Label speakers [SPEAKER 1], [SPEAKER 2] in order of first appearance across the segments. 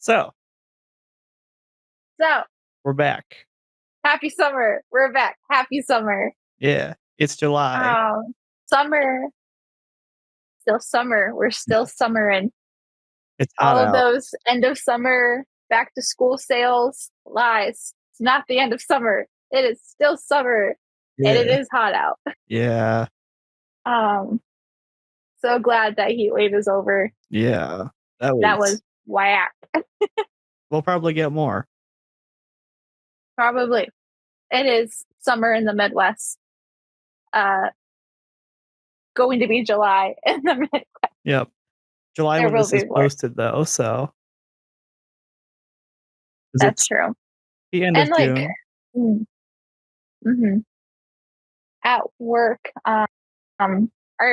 [SPEAKER 1] So,
[SPEAKER 2] So,
[SPEAKER 1] we're back.
[SPEAKER 2] happy summer. We're back. Happy summer.
[SPEAKER 1] Yeah, it's July.
[SPEAKER 2] Summer. Still summer. We're still
[SPEAKER 1] Yeah,
[SPEAKER 2] summering.
[SPEAKER 1] it's hot
[SPEAKER 2] All of
[SPEAKER 1] out.
[SPEAKER 2] those end of summer back to school sales, lies. It's not the end of summer. It is still summer and it
[SPEAKER 1] Yeah,
[SPEAKER 2] is hot out.
[SPEAKER 1] yeah,
[SPEAKER 2] Um, so glad that heat wave is over.
[SPEAKER 1] yeah. That
[SPEAKER 2] That
[SPEAKER 1] was
[SPEAKER 2] was whack.
[SPEAKER 1] we'll probably get more.
[SPEAKER 2] Probably. It is summer in the Midwest. Uh, going to be July in the Midwest.
[SPEAKER 1] Yep. July
[SPEAKER 2] There
[SPEAKER 1] when
[SPEAKER 2] will
[SPEAKER 1] this is
[SPEAKER 2] be more.
[SPEAKER 1] posted though, so 'cause
[SPEAKER 2] That's
[SPEAKER 1] it's
[SPEAKER 2] true.
[SPEAKER 1] the end
[SPEAKER 2] And
[SPEAKER 1] of
[SPEAKER 2] like,
[SPEAKER 1] June.
[SPEAKER 2] mm, mhm. At work, our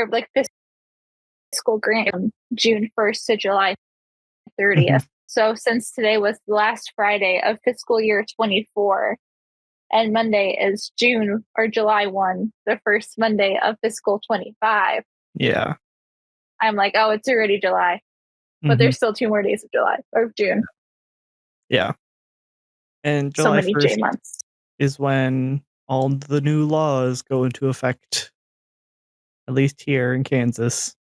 [SPEAKER 2] like fiscal grant from June 1st to July
[SPEAKER 1] Mhm.
[SPEAKER 2] 30th. So since today was the last Friday of fiscal year 24 and Monday is June or July 1, the first Monday of fiscal 25,
[SPEAKER 1] Yeah.
[SPEAKER 2] I'm like, oh, it's already July, but
[SPEAKER 1] Mhm.
[SPEAKER 2] there's still 2 more days of July or of June.
[SPEAKER 1] Yeah. And
[SPEAKER 2] So
[SPEAKER 1] July
[SPEAKER 2] many J
[SPEAKER 1] 1st
[SPEAKER 2] months.
[SPEAKER 1] is when all the new laws go into effect, at least here in Kansas.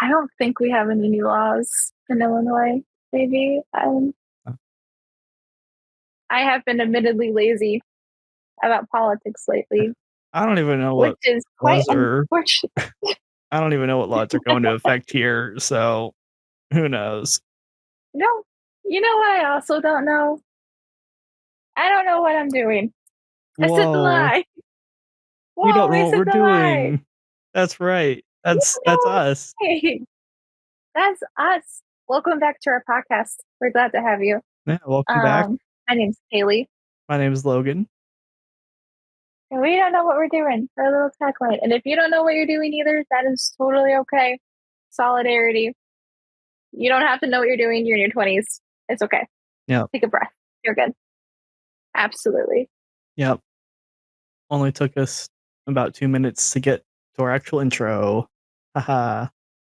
[SPEAKER 2] I don't think we have any new laws in Illinois. Maybe
[SPEAKER 1] Uh,
[SPEAKER 2] I have been admittedly lazy about politics lately,
[SPEAKER 1] I don't even know
[SPEAKER 2] which
[SPEAKER 1] what
[SPEAKER 2] is quite
[SPEAKER 1] laws are
[SPEAKER 2] unfortunate.
[SPEAKER 1] I don't even know what laws are going to affect here, so who knows?
[SPEAKER 2] No, you know what I also don't know? I don't know what I'm doing. I said the
[SPEAKER 1] Whoa.
[SPEAKER 2] lie.
[SPEAKER 1] We
[SPEAKER 2] Whoa,
[SPEAKER 1] don't
[SPEAKER 2] I
[SPEAKER 1] know what
[SPEAKER 2] said
[SPEAKER 1] we're
[SPEAKER 2] the lie.
[SPEAKER 1] doing. That's right.
[SPEAKER 2] You
[SPEAKER 1] That's
[SPEAKER 2] know
[SPEAKER 1] us.
[SPEAKER 2] what? That's us. Welcome back to our podcast. We're glad to have you.
[SPEAKER 1] Yeah, welcome back.
[SPEAKER 2] Um, my name's Kaylee,
[SPEAKER 1] My name is Logan.
[SPEAKER 2] and we don't know what we're doing. We're a little tagline. And if you don't know what you're doing either, that is totally okay. Solidarity. You don't have to know what you're doing. You're in your 20s. It's okay.
[SPEAKER 1] Yep.
[SPEAKER 2] Take a breath. You're good. Absolutely.
[SPEAKER 1] Yep. Only took us about 2 minutes to get to our actual intro. Haha.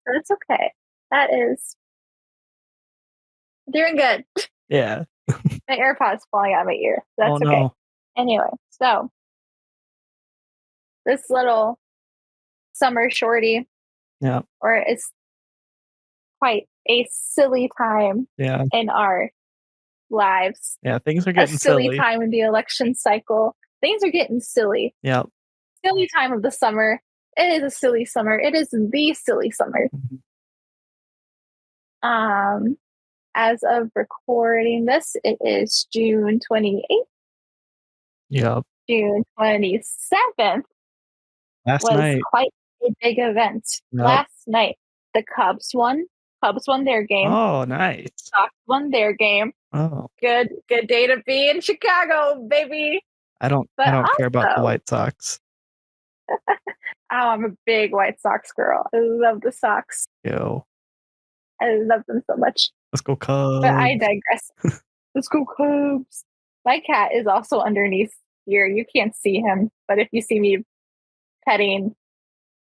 [SPEAKER 2] That's okay. That is doing good.
[SPEAKER 1] Yeah.
[SPEAKER 2] My AirPods falling out of my ear.
[SPEAKER 1] Oh
[SPEAKER 2] That's okay.
[SPEAKER 1] no.
[SPEAKER 2] Anyway, so this little summer shorty,
[SPEAKER 1] Yeah.
[SPEAKER 2] or it's quite a silly time
[SPEAKER 1] Yeah.
[SPEAKER 2] in our lives,
[SPEAKER 1] Yeah. Things are
[SPEAKER 2] a
[SPEAKER 1] getting
[SPEAKER 2] silly
[SPEAKER 1] silly.
[SPEAKER 2] time in the election cycle. Things are getting silly.
[SPEAKER 1] Yep.
[SPEAKER 2] Silly time of the summer. It is a silly summer. It is the silly summer.
[SPEAKER 1] Mhm.
[SPEAKER 2] Um, as of recording this, it is June 28th.
[SPEAKER 1] Yep.
[SPEAKER 2] June 27th
[SPEAKER 1] Last
[SPEAKER 2] was
[SPEAKER 1] night.
[SPEAKER 2] quite a big event.
[SPEAKER 1] Yep.
[SPEAKER 2] Last night, the Cubs won. Cubs won their game.
[SPEAKER 1] Oh, nice.
[SPEAKER 2] Sox won their game.
[SPEAKER 1] Oh.
[SPEAKER 2] Good day to be in Chicago, baby.
[SPEAKER 1] I
[SPEAKER 2] But
[SPEAKER 1] don't care about the
[SPEAKER 2] also,
[SPEAKER 1] White Sox.
[SPEAKER 2] I'm a big White Sox girl. I love the Sox.
[SPEAKER 1] Yo.
[SPEAKER 2] I love them so much.
[SPEAKER 1] Let's go
[SPEAKER 2] But I
[SPEAKER 1] Cubs.
[SPEAKER 2] digress. Let's go Cubs. My cat is also underneath here. You can't see him, but if you see me petting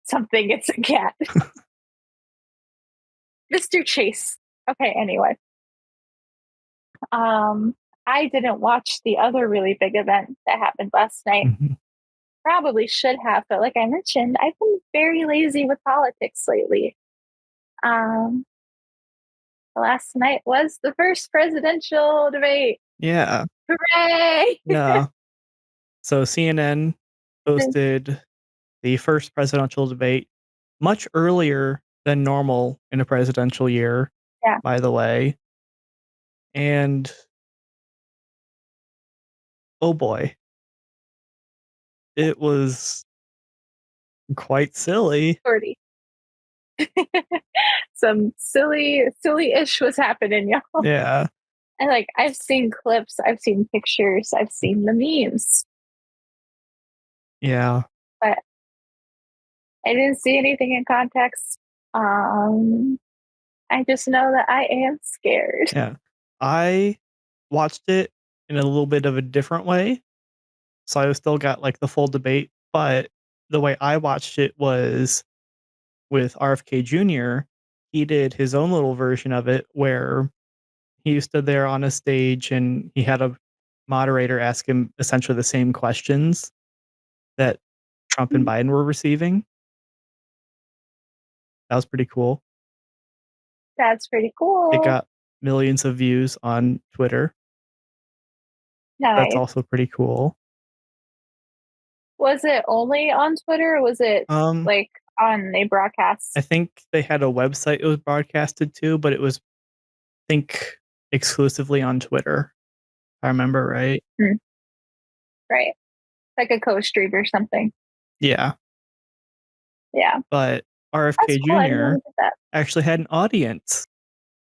[SPEAKER 2] something, it's a cat. Mr. Chase. Okay, anyway. Um, I didn't watch the other really big event that happened last night.
[SPEAKER 1] Mhm.
[SPEAKER 2] Probably should have, but like I mentioned, I've been very lazy with politics lately. Um, last night was the first presidential debate.
[SPEAKER 1] Yeah.
[SPEAKER 2] Hooray!
[SPEAKER 1] Yeah. So CNN posted the first presidential debate much earlier than normal in a presidential year,
[SPEAKER 2] Yeah,
[SPEAKER 1] by the way. And oh boy, it was quite silly.
[SPEAKER 2] 30. Some silly-ish was happening, y'all.
[SPEAKER 1] Yeah.
[SPEAKER 2] And like I've seen clips, I've seen pictures, I've seen the memes,
[SPEAKER 1] Yeah.
[SPEAKER 2] but I didn't see anything in context. Um, I just know that I am scared.
[SPEAKER 1] Yeah. I watched it in a little bit of a different way. So I still got like the full debate, but the way I watched it was with RFK Jr. he did his own little version of it where he stood there on a stage and he had a moderator ask him essentially the same questions that Trump and
[SPEAKER 2] Mhm.
[SPEAKER 1] Biden were receiving. That was pretty cool.
[SPEAKER 2] That's pretty
[SPEAKER 1] It
[SPEAKER 2] cool.
[SPEAKER 1] got millions of views on Twitter. That's
[SPEAKER 2] Nice.
[SPEAKER 1] also pretty cool.
[SPEAKER 2] Was it only on Twitter or was it
[SPEAKER 1] Um,
[SPEAKER 2] like on a
[SPEAKER 1] I
[SPEAKER 2] broadcast?
[SPEAKER 1] think they had a website it was broadcasted to, but it was, I think, exclusively on Twitter, if I remember right.
[SPEAKER 2] Hmm, right. Like a co-stream or something.
[SPEAKER 1] Yeah,
[SPEAKER 2] Yeah.
[SPEAKER 1] but
[SPEAKER 2] That's
[SPEAKER 1] RFK
[SPEAKER 2] cool. I didn't know
[SPEAKER 1] Jr.
[SPEAKER 2] they did that.
[SPEAKER 1] actually had an audience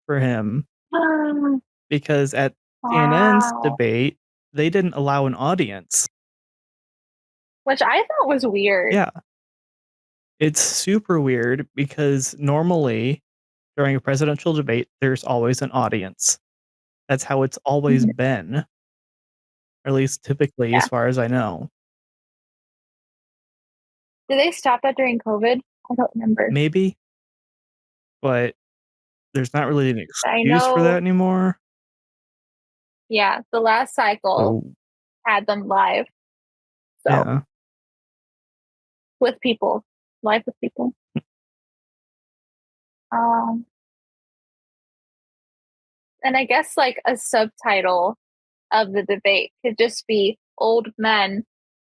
[SPEAKER 1] for him
[SPEAKER 2] Ah,
[SPEAKER 1] because at CNN's
[SPEAKER 2] wow.
[SPEAKER 1] debate, they didn't allow an audience.
[SPEAKER 2] Which I thought was weird.
[SPEAKER 1] Yeah, it's super weird because normally during a presidential debate, there's always an audience. That's how it's always
[SPEAKER 2] Mhm.
[SPEAKER 1] been, or at least typically as
[SPEAKER 2] Yeah.
[SPEAKER 1] far as I know.
[SPEAKER 2] Did they stop that during COVID? I don't remember.
[SPEAKER 1] Maybe, but there's not really an
[SPEAKER 2] I
[SPEAKER 1] excuse for that
[SPEAKER 2] know,
[SPEAKER 1] anymore.
[SPEAKER 2] yeah, the last cycle
[SPEAKER 1] So,
[SPEAKER 2] had them live. So
[SPEAKER 1] yeah.
[SPEAKER 2] with people, live with people. Um, and I guess like a subtitle of the debate could just be old men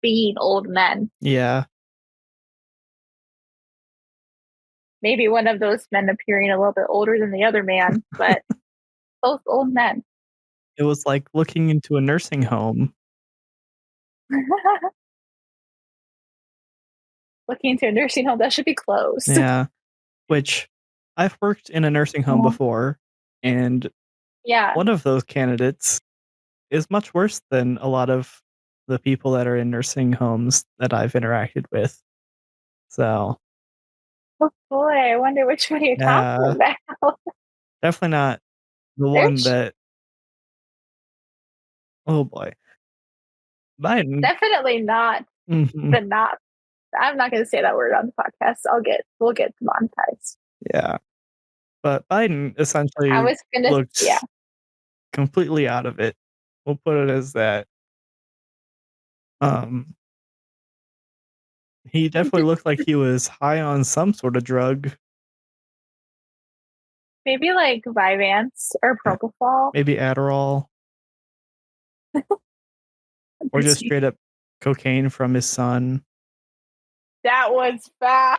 [SPEAKER 2] being old men.
[SPEAKER 1] Yeah.
[SPEAKER 2] Maybe one of those men appearing a little bit older than the other man, but both old men.
[SPEAKER 1] It was like looking into a nursing home.
[SPEAKER 2] Looking into a nursing home that should be closed.
[SPEAKER 1] Yeah, which I've worked in a nursing home
[SPEAKER 2] Oh,
[SPEAKER 1] before, and
[SPEAKER 2] yeah,
[SPEAKER 1] one of those candidates is much worse than a lot of the people that are in nursing homes that I've interacted with. So,
[SPEAKER 2] oh boy, I wonder which one you're talking
[SPEAKER 1] yeah,
[SPEAKER 2] about.
[SPEAKER 1] definitely not the one
[SPEAKER 2] There's
[SPEAKER 1] that oh boy, Biden.
[SPEAKER 2] definitely not
[SPEAKER 1] Mhm,
[SPEAKER 2] the not. I'm not going to say that word on the podcast. We'll get demonetized.
[SPEAKER 1] yeah, but Biden
[SPEAKER 2] I
[SPEAKER 1] essentially
[SPEAKER 2] was gonna, yeah.
[SPEAKER 1] looked completely out of it. We'll put it as that. Um, he definitely looked like he was high on some sort of drug.
[SPEAKER 2] Maybe like Vyvanse or
[SPEAKER 1] Yeah,
[SPEAKER 2] Propofol.
[SPEAKER 1] maybe Adderall or just straight up cocaine from his son.
[SPEAKER 2] That was foul.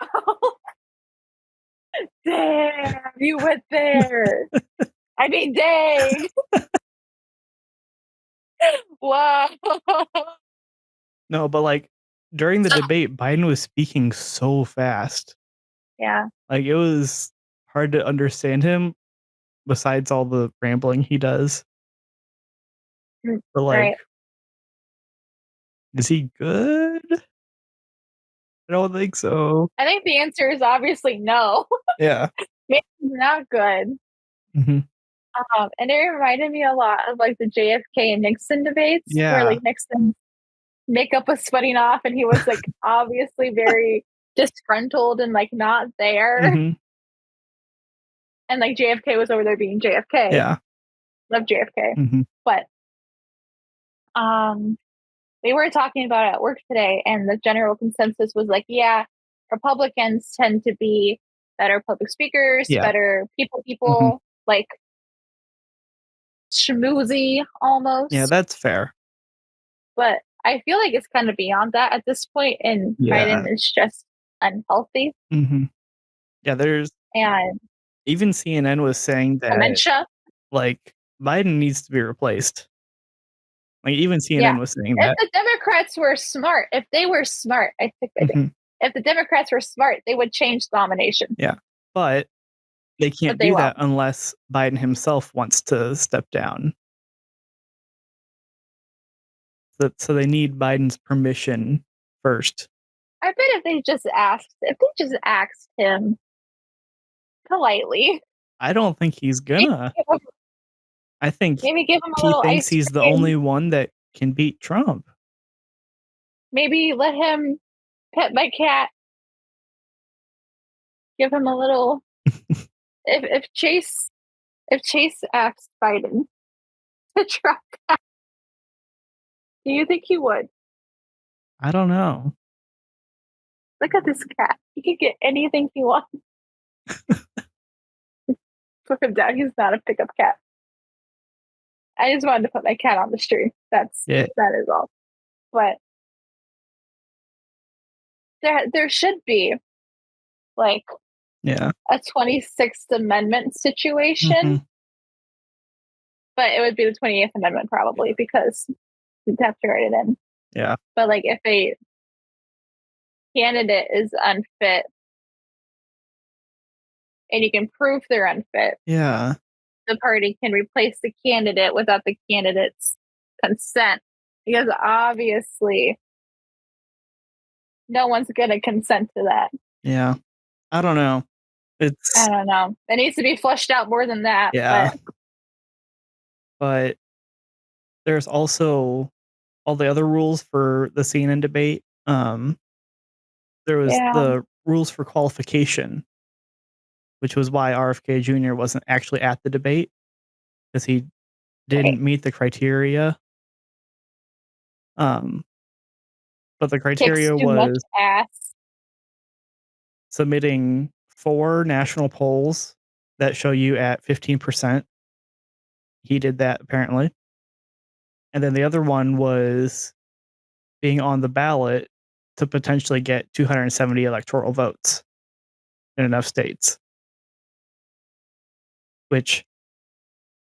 [SPEAKER 2] Damn, you went there. I mean, dang. Wow.
[SPEAKER 1] No, but, like, during the debate, Biden was speaking so fast.
[SPEAKER 2] Yeah,
[SPEAKER 1] Like, it was hard to understand him besides all the rambling he does.
[SPEAKER 2] mm,
[SPEAKER 1] But, like,
[SPEAKER 2] right.
[SPEAKER 1] is he good? I don't think so.
[SPEAKER 2] I think the answer is obviously no.
[SPEAKER 1] Yeah.
[SPEAKER 2] Maybe he's not good.
[SPEAKER 1] Mhm.
[SPEAKER 2] And it reminded me a lot of like the JFK and Nixon debates where
[SPEAKER 1] Yeah.
[SPEAKER 2] like Nixon makeup was sweating off and he was like obviously very disgruntled and like not there.
[SPEAKER 1] Mhm.
[SPEAKER 2] And like JFK was over there being JFK.
[SPEAKER 1] Yeah.
[SPEAKER 2] Love JFK.
[SPEAKER 1] Mhm.
[SPEAKER 2] But um we were talking about it at work today and the general consensus was like, yeah, Republicans tend to be better public speakers,
[SPEAKER 1] Yeah.
[SPEAKER 2] better
[SPEAKER 1] Mhm.
[SPEAKER 2] people, like schmoozy
[SPEAKER 1] Yeah,
[SPEAKER 2] almost.
[SPEAKER 1] that's fair.
[SPEAKER 2] But I feel like it's kind of beyond that at this point, and
[SPEAKER 1] Yeah.
[SPEAKER 2] Biden is just unhealthy
[SPEAKER 1] Mhm. Yeah, there's
[SPEAKER 2] and
[SPEAKER 1] even CNN was saying that,
[SPEAKER 2] dementia.
[SPEAKER 1] like, Biden needs to be replaced. Like, even
[SPEAKER 2] Yeah.
[SPEAKER 1] CNN was saying
[SPEAKER 2] If
[SPEAKER 1] that.
[SPEAKER 2] the Democrats were smart, if they were smart, I think they did.
[SPEAKER 1] Mhm.
[SPEAKER 2] If the Democrats were smart, they would change the nomination,
[SPEAKER 1] Yeah. But they
[SPEAKER 2] but
[SPEAKER 1] can't
[SPEAKER 2] they
[SPEAKER 1] do that
[SPEAKER 2] won't.
[SPEAKER 1] unless Biden himself wants to step down. So they need Biden's permission first.
[SPEAKER 2] I bet if they just asked him politely,
[SPEAKER 1] I don't think he's
[SPEAKER 2] maybe
[SPEAKER 1] gonna.
[SPEAKER 2] give him,
[SPEAKER 1] I think
[SPEAKER 2] maybe give him a
[SPEAKER 1] he
[SPEAKER 2] little
[SPEAKER 1] thinks
[SPEAKER 2] ice
[SPEAKER 1] he's the
[SPEAKER 2] cream,
[SPEAKER 1] only one that can beat Trump.
[SPEAKER 2] maybe let him pet my cat, give him a little if Chase asked Biden to try, do you think he would?
[SPEAKER 1] I don't know.
[SPEAKER 2] Look at this cat. He can get anything he wants. Put him down. He's not a pickup cat. I just wanted to put my cat on the street.
[SPEAKER 1] Yeah,
[SPEAKER 2] That is all. But there should be like
[SPEAKER 1] yeah,
[SPEAKER 2] a 26th Amendment situation,
[SPEAKER 1] mhm,
[SPEAKER 2] but it would be the 28th Amendment probably because you'd have to write it in.
[SPEAKER 1] yeah,
[SPEAKER 2] But like if a candidate is unfit and you can prove they're unfit,
[SPEAKER 1] yeah,
[SPEAKER 2] the party can replace the candidate without the candidate's consent. Because obviously no one's going to consent to that.
[SPEAKER 1] yeah. I don't know.
[SPEAKER 2] I
[SPEAKER 1] It's
[SPEAKER 2] don't know. It needs to be fleshed out more than that.
[SPEAKER 1] yeah,
[SPEAKER 2] But
[SPEAKER 1] but there's also all the other rules for the CNN debate. There was
[SPEAKER 2] yeah,
[SPEAKER 1] the rules for qualification, which was why RFK Jr. wasn't actually at the debate because he
[SPEAKER 2] right.
[SPEAKER 1] didn't meet the criteria. Um, but the
[SPEAKER 2] Kicks
[SPEAKER 1] criteria
[SPEAKER 2] too much
[SPEAKER 1] was
[SPEAKER 2] ass.
[SPEAKER 1] submitting 4 national polls that show you at 15%. He did that apparently. And then the other one was being on the ballot to potentially get 270 electoral votes in enough states, which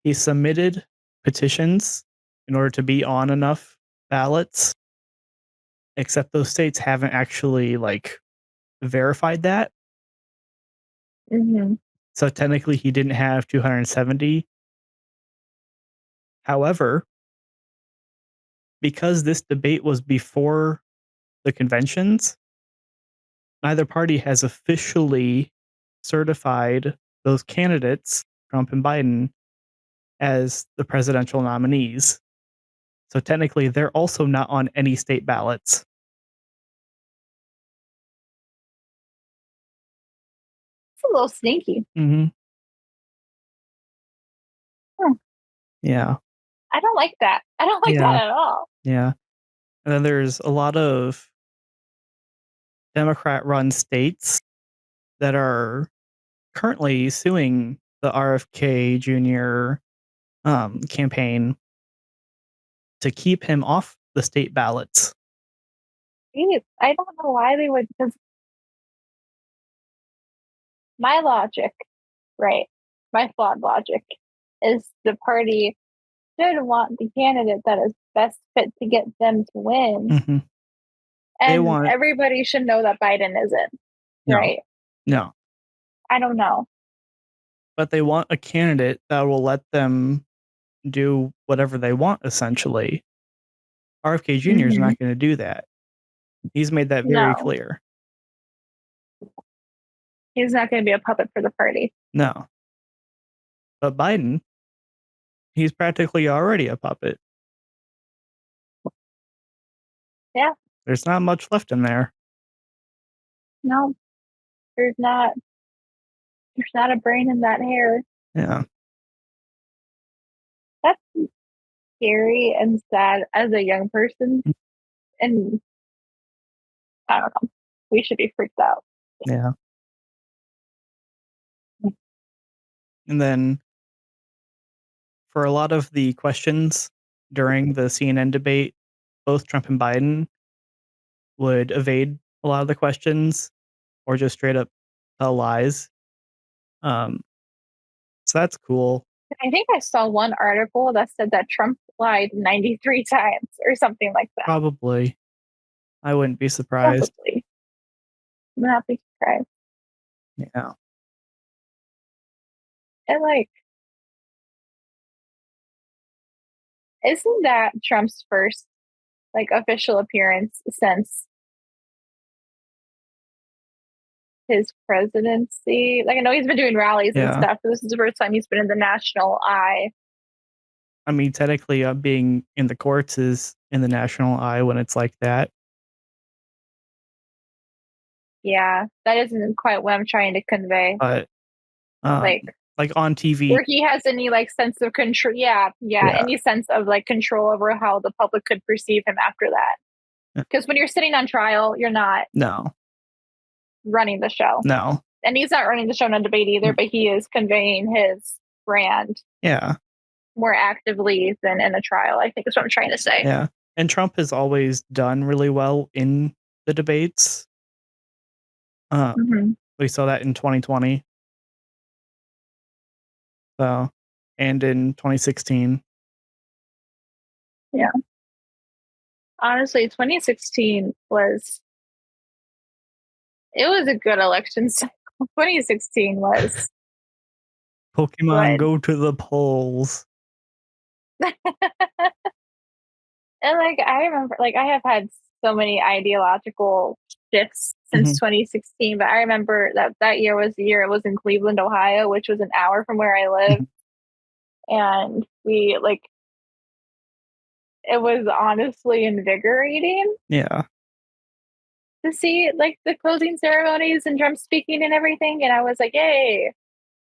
[SPEAKER 1] he submitted petitions in order to be on enough ballots, except those states haven't actually like verified that.
[SPEAKER 2] Hmm.
[SPEAKER 1] So technically he didn't have 270. However, because this debate was before the conventions, neither party has officially certified those candidates, Trump and Biden, as the presidential nominees. So technically, they're also not on any state ballots.
[SPEAKER 2] It's a little sneaky.
[SPEAKER 1] Mhm.
[SPEAKER 2] Hmm.
[SPEAKER 1] Yeah.
[SPEAKER 2] I don't like that. I don't like that
[SPEAKER 1] Yeah.
[SPEAKER 2] at all.
[SPEAKER 1] Yeah. And then there's a lot of Democrat-run states that are currently suing the RFK Jr. Campaign to keep him off the state ballots.
[SPEAKER 2] Jeez, I don't know why they would, because my logic, right, my flawed logic, is the party should want the candidate that is best fit to get them to win.
[SPEAKER 1] Mhm. They
[SPEAKER 2] And
[SPEAKER 1] want
[SPEAKER 2] everybody should know that Biden isn't,
[SPEAKER 1] no,
[SPEAKER 2] right?
[SPEAKER 1] no,
[SPEAKER 2] I don't know.
[SPEAKER 1] but they want a candidate that will let them do whatever they want, essentially. RFK Jr. is
[SPEAKER 2] Hmm.
[SPEAKER 1] not gonna do that. He's made that very
[SPEAKER 2] No,
[SPEAKER 1] clear.
[SPEAKER 2] he's not going to be a puppet for the party.
[SPEAKER 1] No. But Biden, he's practically already a puppet.
[SPEAKER 2] Yeah,
[SPEAKER 1] There's not much left in there.
[SPEAKER 2] no, there's not. There's not a brain in that hair.
[SPEAKER 1] Yeah.
[SPEAKER 2] That's scary and sad as a young person. And I don't know. We should be freaked out.
[SPEAKER 1] Yeah. And then for a lot of the questions during the CNN debate, both Trump and Biden would evade a lot of the questions or just straight up tell lies. Um, so that's cool.
[SPEAKER 2] I think I saw one article that said that Trump lied 93 times or something like that.
[SPEAKER 1] Probably. I wouldn't be surprised.
[SPEAKER 2] Probably. I'm not be surprised.
[SPEAKER 1] Yeah.
[SPEAKER 2] And like, isn't that Trump's first like official appearance since his presidency? Like I know he's been doing rallies and
[SPEAKER 1] Yeah.
[SPEAKER 2] stuff, but this is the first time he's been in the national eye.
[SPEAKER 1] I mean, technically, being in the courts is in the national eye when it's like that.
[SPEAKER 2] Yeah, that isn't quite what I'm trying to convey.
[SPEAKER 1] But
[SPEAKER 2] Like
[SPEAKER 1] like on TV.
[SPEAKER 2] where he has any like sense of control. Yeah, yeah,
[SPEAKER 1] Yeah.
[SPEAKER 2] any sense of like control over how the public could perceive him after that.
[SPEAKER 1] Yeah.
[SPEAKER 2] Because when you're sitting on trial, you're not
[SPEAKER 1] No.
[SPEAKER 2] running the show.
[SPEAKER 1] No.
[SPEAKER 2] And he's not running the show in a debate either,
[SPEAKER 1] Mm,
[SPEAKER 2] but he is conveying his brand
[SPEAKER 1] yeah.
[SPEAKER 2] more actively than in a trial, I think is what I'm trying to say.
[SPEAKER 1] Yeah. And Trump has always done really well in the debates. Um,
[SPEAKER 2] Hmm.
[SPEAKER 1] we saw that in 2020. So, and in 2016.
[SPEAKER 2] Yeah. Honestly, 2016 was it was a good election cycle. 2016 was
[SPEAKER 1] Pokemon
[SPEAKER 2] good.
[SPEAKER 1] go to the polls.
[SPEAKER 2] And like I remember like I have had so many ideological shifts since
[SPEAKER 1] Mhm,
[SPEAKER 2] 2016, but I remember that that year was the year it was in Cleveland, Ohio, which was an hour from where I live.
[SPEAKER 1] mhm.
[SPEAKER 2] And we like it was honestly invigorating
[SPEAKER 1] Yeah.
[SPEAKER 2] to see like the closing ceremonies and Trump speaking and everything. And I was like, yay,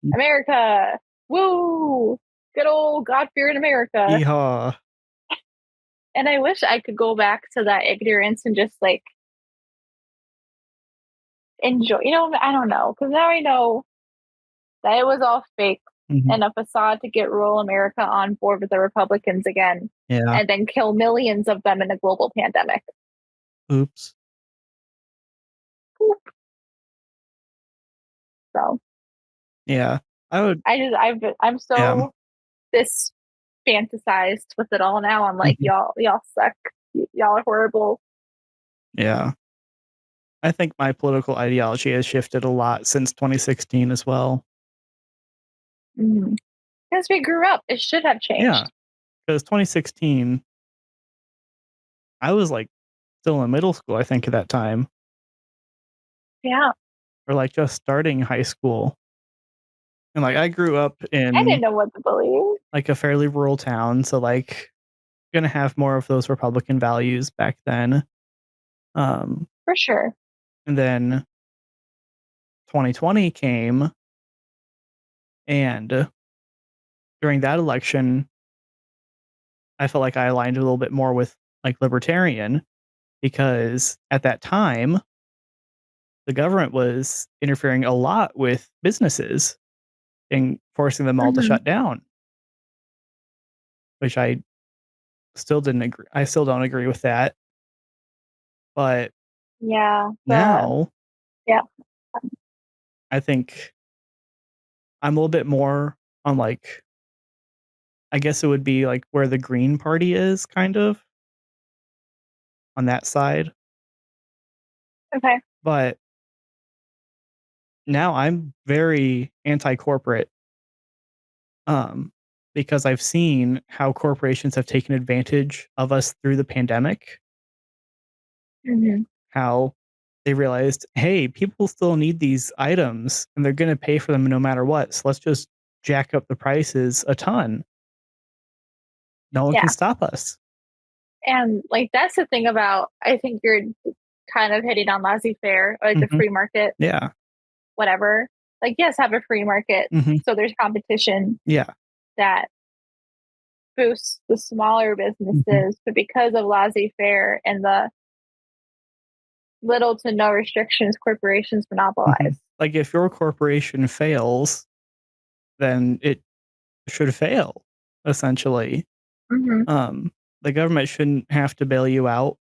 [SPEAKER 1] Mm.
[SPEAKER 2] America, woo, good old God fearing America.
[SPEAKER 1] Yeehaw.
[SPEAKER 2] And I wish I could go back to that ignorance and just like enjoy, I don't know. Cause now I know that it was all fake
[SPEAKER 1] Mhm.
[SPEAKER 2] and a facade to get rural America on board with the Republicans again
[SPEAKER 1] Yeah.
[SPEAKER 2] and then kill millions of them in a global pandemic.
[SPEAKER 1] Oops.
[SPEAKER 2] So
[SPEAKER 1] Yeah. I would.
[SPEAKER 2] I'm
[SPEAKER 1] Yeah.
[SPEAKER 2] so this fantasized with it all now. I'm like,
[SPEAKER 1] Mhm.
[SPEAKER 2] y'all suck. Y'all are horrible.
[SPEAKER 1] Yeah. I think my political ideology has shifted a lot since 2016 as well.
[SPEAKER 2] Mm-hmm. Because we grew up, it should have
[SPEAKER 1] Yeah.
[SPEAKER 2] changed.
[SPEAKER 1] Because 2016, I was, like, still in middle school, I think, at that time,
[SPEAKER 2] Yeah.
[SPEAKER 1] or, like, just starting high school. And, like, I grew up
[SPEAKER 2] I didn't
[SPEAKER 1] in,
[SPEAKER 2] know what to believe.
[SPEAKER 1] like, a fairly rural town, so, like, gonna have more of those Republican values back then. Um,
[SPEAKER 2] For sure.
[SPEAKER 1] and then 2020 came, and during that election, I felt like I aligned a little bit more with, like, libertarian because at that time, the government was interfering a lot with businesses and forcing them all to
[SPEAKER 2] Hmm.
[SPEAKER 1] shut down, which I still don't agree with that, but
[SPEAKER 2] Yeah.
[SPEAKER 1] now
[SPEAKER 2] Yeah.
[SPEAKER 1] I think I'm a little bit more on, like, I guess it would be, like, where the Green Party is kind of on that side,
[SPEAKER 2] Okay.
[SPEAKER 1] but now I'm very anti-corporate, um, because I've seen how corporations have taken advantage of us through the pandemic,
[SPEAKER 2] Hmm.
[SPEAKER 1] how they realized, "Hey, people still need these items, and they're gonna pay for them no matter what, so let's just jack up the prices a ton. No one can
[SPEAKER 2] Yeah.
[SPEAKER 1] stop us."
[SPEAKER 2] And like that's the thing about I think you're kind of hitting on laissez faire, or like the
[SPEAKER 1] Mhm.
[SPEAKER 2] free market,
[SPEAKER 1] Yeah.
[SPEAKER 2] whatever. Like, yes, have a free market.
[SPEAKER 1] Mhm.
[SPEAKER 2] So there's competition
[SPEAKER 1] Yeah.
[SPEAKER 2] that boosts the smaller
[SPEAKER 1] Mhm.
[SPEAKER 2] businesses, but because of laissez faire and the little to no restrictions corporations
[SPEAKER 1] Mhm.
[SPEAKER 2] monopolize.
[SPEAKER 1] Like, if your corporation fails, then it should fail, essentially.
[SPEAKER 2] Hmm.
[SPEAKER 1] Um, the government shouldn't have to bail you out,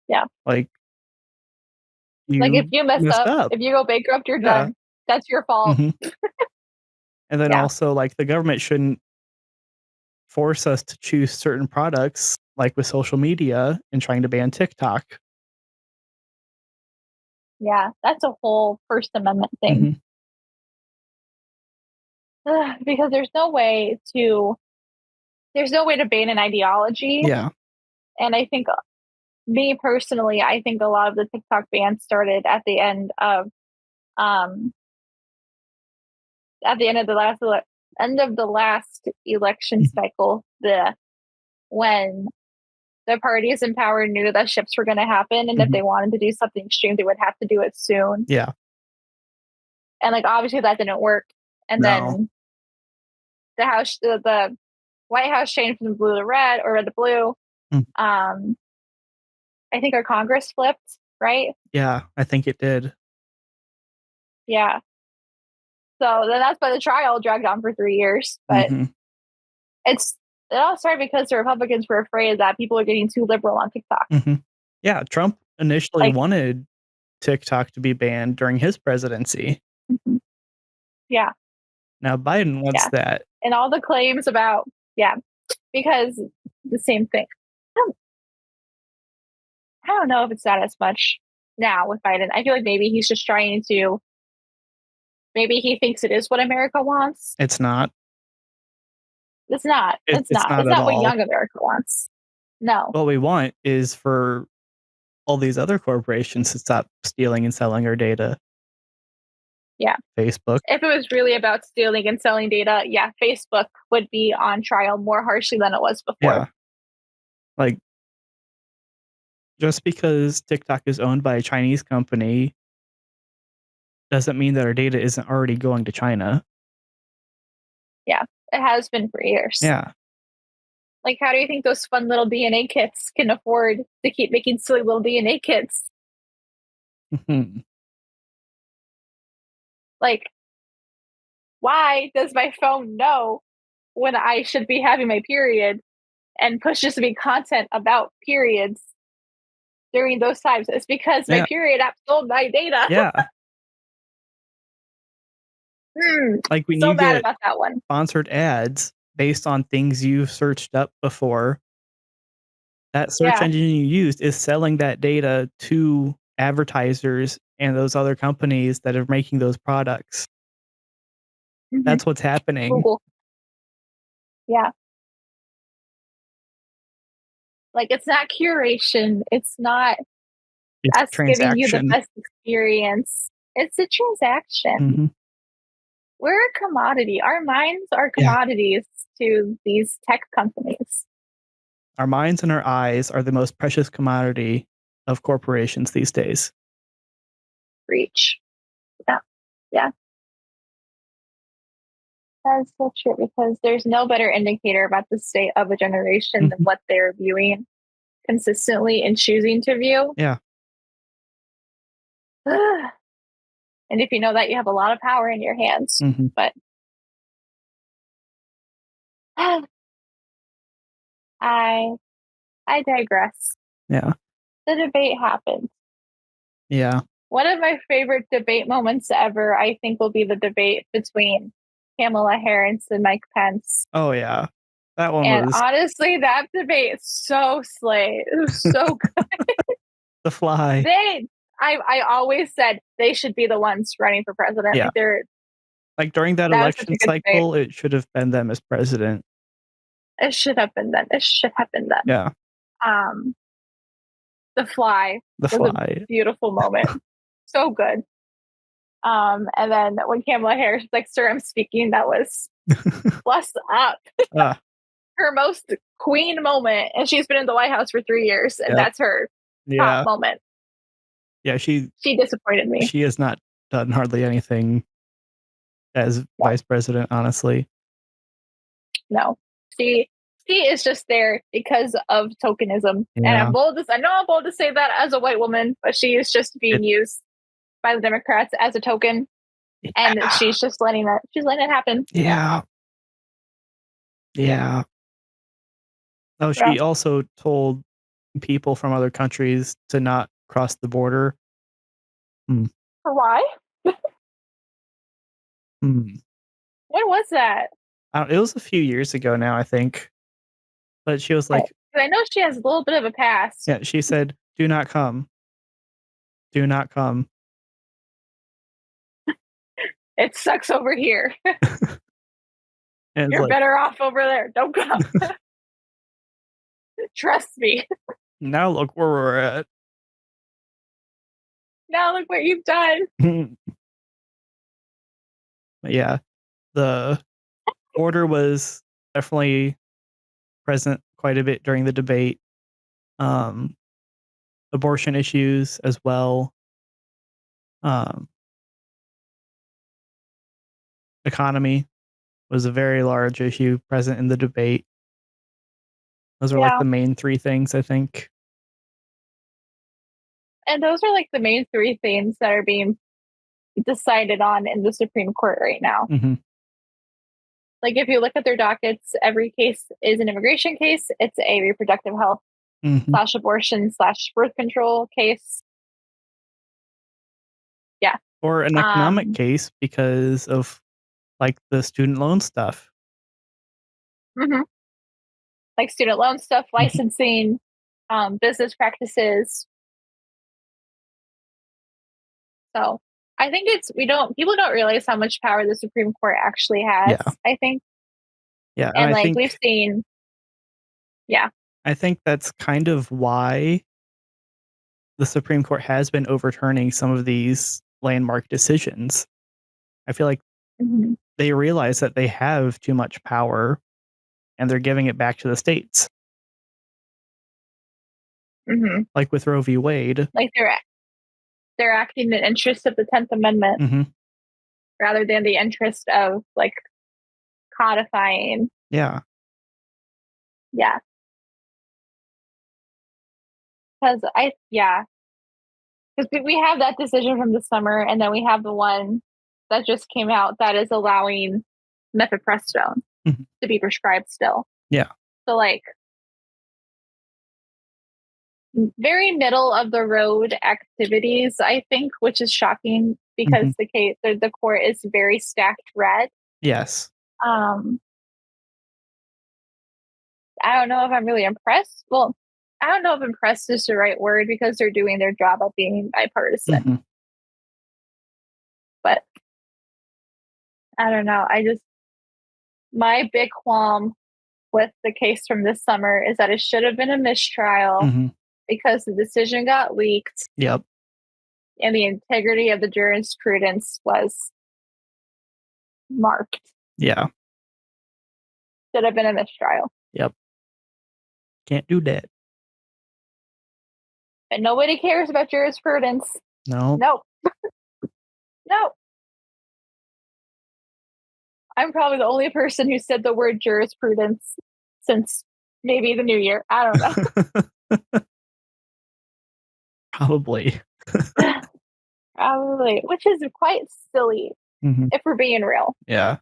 [SPEAKER 2] Yeah.
[SPEAKER 1] like,
[SPEAKER 2] Like if
[SPEAKER 1] you
[SPEAKER 2] you mess
[SPEAKER 1] messed
[SPEAKER 2] up,
[SPEAKER 1] up.
[SPEAKER 2] if you go bankrupt, you're
[SPEAKER 1] Yeah.
[SPEAKER 2] done. That's your fault.
[SPEAKER 1] Mhm. And then
[SPEAKER 2] Yeah.
[SPEAKER 1] also, like, the government shouldn't force us to choose certain products, like with social media and trying to ban TikTok.
[SPEAKER 2] Yeah. That's a whole First Amendment thing.
[SPEAKER 1] Mhm.
[SPEAKER 2] Because there's no way to ban an ideology.
[SPEAKER 1] Yeah.
[SPEAKER 2] And I think me personally, I think a lot of the TikTok ban started um at the end of the end of the last election
[SPEAKER 1] Mhm.
[SPEAKER 2] cycle, the when the parties in power knew that shifts were going to happen, and if
[SPEAKER 1] Mhm.
[SPEAKER 2] they wanted to do something extreme, they would have to do it soon.
[SPEAKER 1] Yeah.
[SPEAKER 2] and like obviously that didn't work. And
[SPEAKER 1] No.
[SPEAKER 2] then the White House changed from blue to red or red to blue.
[SPEAKER 1] Mm.
[SPEAKER 2] Um, I think our Congress flipped, right?
[SPEAKER 1] Yeah, I think it did.
[SPEAKER 2] Yeah. So then that's why the trial dragged on for 3 years. But
[SPEAKER 1] Mhm.
[SPEAKER 2] it's it all started because the Republicans were afraid that people are getting too liberal on TikTok.
[SPEAKER 1] Mhm. Yeah, Trump initially
[SPEAKER 2] Like,
[SPEAKER 1] wanted TikTok to be banned during his presidency.
[SPEAKER 2] mhm, yeah,
[SPEAKER 1] Now Biden wants
[SPEAKER 2] yeah,
[SPEAKER 1] that.
[SPEAKER 2] and all the claims about yeah, because the same thing. I don't, I don't know if it's that as much now with Biden. I feel like maybe he's just trying to. Maybe he thinks it is what America wants.
[SPEAKER 1] It's not.
[SPEAKER 2] It's not. It's
[SPEAKER 1] It's
[SPEAKER 2] not.
[SPEAKER 1] not
[SPEAKER 2] It's
[SPEAKER 1] at
[SPEAKER 2] not what
[SPEAKER 1] all.
[SPEAKER 2] young America wants. No.
[SPEAKER 1] What we want is for all these other corporations to stop stealing and selling our data.
[SPEAKER 2] Yeah.
[SPEAKER 1] Facebook.
[SPEAKER 2] If it was really about stealing and selling data, yeah, Facebook would be on trial more harshly than it was before.
[SPEAKER 1] Yeah. Like, just because TikTok is owned by a Chinese company doesn't mean that our data isn't already going to China.
[SPEAKER 2] Yeah, it has been for years.
[SPEAKER 1] Yeah.
[SPEAKER 2] Like, how do you think those fun little DNA kits can afford to keep making silly little DNA kits?
[SPEAKER 1] Mhm.
[SPEAKER 2] Like, why does my phone know when I should be having my period and pushes me content about periods during those times? It's because my
[SPEAKER 1] Yeah.
[SPEAKER 2] period app sold my data.
[SPEAKER 1] Yeah. Like, when
[SPEAKER 2] So
[SPEAKER 1] you
[SPEAKER 2] mad
[SPEAKER 1] get
[SPEAKER 2] about that one.
[SPEAKER 1] sponsored ads based on things you've searched up before, that search
[SPEAKER 2] Yeah.
[SPEAKER 1] engine you used is selling that data to advertisers and those other companies that are making those products.
[SPEAKER 2] Hmm.
[SPEAKER 1] That's what's happening.
[SPEAKER 2] Google. Yeah. Like, it's not curation. It's not
[SPEAKER 1] It's a
[SPEAKER 2] us giving you the
[SPEAKER 1] transaction.
[SPEAKER 2] best experience. It's a transaction.
[SPEAKER 1] Mhm.
[SPEAKER 2] We're a commodity. Our minds are
[SPEAKER 1] Yeah.
[SPEAKER 2] commodities to these tech companies.
[SPEAKER 1] Our minds and our eyes are the most precious commodity of corporations these days.
[SPEAKER 2] Reach. Yeah. Yeah. That's so true because there's no better indicator about the state of a generation than
[SPEAKER 1] Mhm.
[SPEAKER 2] what they're viewing consistently and choosing to view.
[SPEAKER 1] Yeah.
[SPEAKER 2] And if you know that, you have a lot of power in your hands.
[SPEAKER 1] Mhm.
[SPEAKER 2] But I I digress.
[SPEAKER 1] Yeah.
[SPEAKER 2] The debate happened.
[SPEAKER 1] Yeah.
[SPEAKER 2] One of my favorite debate moments ever, I think, will be the debate between Kamala Harris and Mike Pence.
[SPEAKER 1] Oh, yeah. That one
[SPEAKER 2] And
[SPEAKER 1] was
[SPEAKER 2] honestly, that debate is so slay. It was so good.
[SPEAKER 1] the fly.
[SPEAKER 2] They I always said they should be the ones running for president.
[SPEAKER 1] Yeah.
[SPEAKER 2] Like they're
[SPEAKER 1] Like, during that
[SPEAKER 2] that was such
[SPEAKER 1] election
[SPEAKER 2] a good debate.
[SPEAKER 1] cycle, it should have been them as president.
[SPEAKER 2] It should have been them. It should have been them.
[SPEAKER 1] Yeah.
[SPEAKER 2] Um, the fly
[SPEAKER 1] The
[SPEAKER 2] was a
[SPEAKER 1] fly.
[SPEAKER 2] beautiful moment. So good. And then when Kamala Harris was like, "Sir, I'm speaking," that was plus up.
[SPEAKER 1] Ah,
[SPEAKER 2] Her most queen moment, and she's been in the White House for 3 years, and
[SPEAKER 1] yep.
[SPEAKER 2] that's her top
[SPEAKER 1] Yeah.
[SPEAKER 2] moment.
[SPEAKER 1] Yeah,
[SPEAKER 2] She disappointed me.
[SPEAKER 1] she has not done hardly anything as
[SPEAKER 2] No,
[SPEAKER 1] vice president, honestly.
[SPEAKER 2] no. She she is just there because of tokenism. And
[SPEAKER 1] Yeah.
[SPEAKER 2] I know I'm bold to say that as a white woman, but she is just
[SPEAKER 1] It
[SPEAKER 2] being used by the Democrats as a token. And
[SPEAKER 1] Yeah.
[SPEAKER 2] she's letting it happen.
[SPEAKER 1] Yeah. Yeah. Oh,
[SPEAKER 2] Yeah.
[SPEAKER 1] she also told people from other countries to not cross the border. Hmm.
[SPEAKER 2] Why?
[SPEAKER 1] Hmm.
[SPEAKER 2] When was that?
[SPEAKER 1] It was a few years ago now, I think, but she was
[SPEAKER 2] Okay.
[SPEAKER 1] like,
[SPEAKER 2] 'Cause I know she has a little bit of a past.
[SPEAKER 1] yeah, she said, "Do not come. Do not come."
[SPEAKER 2] It sucks over here.
[SPEAKER 1] And it's
[SPEAKER 2] You're
[SPEAKER 1] like,
[SPEAKER 2] better off over there. Don't come. Trust me.
[SPEAKER 1] now look where we're at.
[SPEAKER 2] Now look what you've done.
[SPEAKER 1] But yeah, the border was definitely present quite a bit during the debate. Um, Abortion issues as well. Um, economy was a very large issue present in the debate. Those are like
[SPEAKER 2] Yeah.
[SPEAKER 1] the main 3 things, I think.
[SPEAKER 2] And those are like the main three things that are being decided on in the Supreme Court right now.
[SPEAKER 1] Mhm.
[SPEAKER 2] Like if you look at their dockets, every case is an immigration case. It's a reproductive health
[SPEAKER 1] Mhm.
[SPEAKER 2] slash abortion slash birth control case. Yeah.
[SPEAKER 1] Or an economic
[SPEAKER 2] Um,
[SPEAKER 1] case because of, like, the student loan stuff.
[SPEAKER 2] mhm. Like student loan stuff,
[SPEAKER 1] Mhm.
[SPEAKER 2] licensing, business practices. So I think it's we don't people don't realize how much power the Supreme Court actually has.
[SPEAKER 1] Yeah.
[SPEAKER 2] I think,
[SPEAKER 1] Yeah, and
[SPEAKER 2] and like we've seen, yeah,
[SPEAKER 1] I think that's kind of why the Supreme Court has been overturning some of these landmark decisions. I feel like
[SPEAKER 2] hmm
[SPEAKER 1] they realize that they have too much power and they're giving it back to the states.
[SPEAKER 2] hmm
[SPEAKER 1] Like with Roe v. Wade.
[SPEAKER 2] like they're acting in the interest of the 10th Amendment
[SPEAKER 1] Mhm.
[SPEAKER 2] rather than the interest of like codifying.
[SPEAKER 1] Yeah.
[SPEAKER 2] Yeah, because we have that decision from the summer, and then we have the one that just came out that is allowing mifepristone
[SPEAKER 1] Mhm.
[SPEAKER 2] to be prescribed still.
[SPEAKER 1] Yeah.
[SPEAKER 2] So like very middle of the road activities, I think, which is shocking because
[SPEAKER 1] Mhm.
[SPEAKER 2] the court is very stacked red.
[SPEAKER 1] Yes.
[SPEAKER 2] Um, I don't know if I'm really impressed. Well, I don't know if impressed is the right word because they're doing their job of being bipartisan.
[SPEAKER 1] Mhm.
[SPEAKER 2] But I don't know. My big qualm with the case from this summer is that it should have been a mistrial
[SPEAKER 1] Mhm.
[SPEAKER 2] because the decision got leaked
[SPEAKER 1] Yep.
[SPEAKER 2] and the integrity of the jurisprudence was marked.
[SPEAKER 1] Yeah.
[SPEAKER 2] Should have been a mistrial.
[SPEAKER 1] Yep. Can't do that.
[SPEAKER 2] But nobody cares about jurisprudence.
[SPEAKER 1] No.
[SPEAKER 2] No, no. I'm probably the only person who said the word jurisprudence since maybe the new year. I don't
[SPEAKER 1] Probably.
[SPEAKER 2] know. Probably, which is quite silly
[SPEAKER 1] Mhm.
[SPEAKER 2] if we're being real.
[SPEAKER 1] Yeah.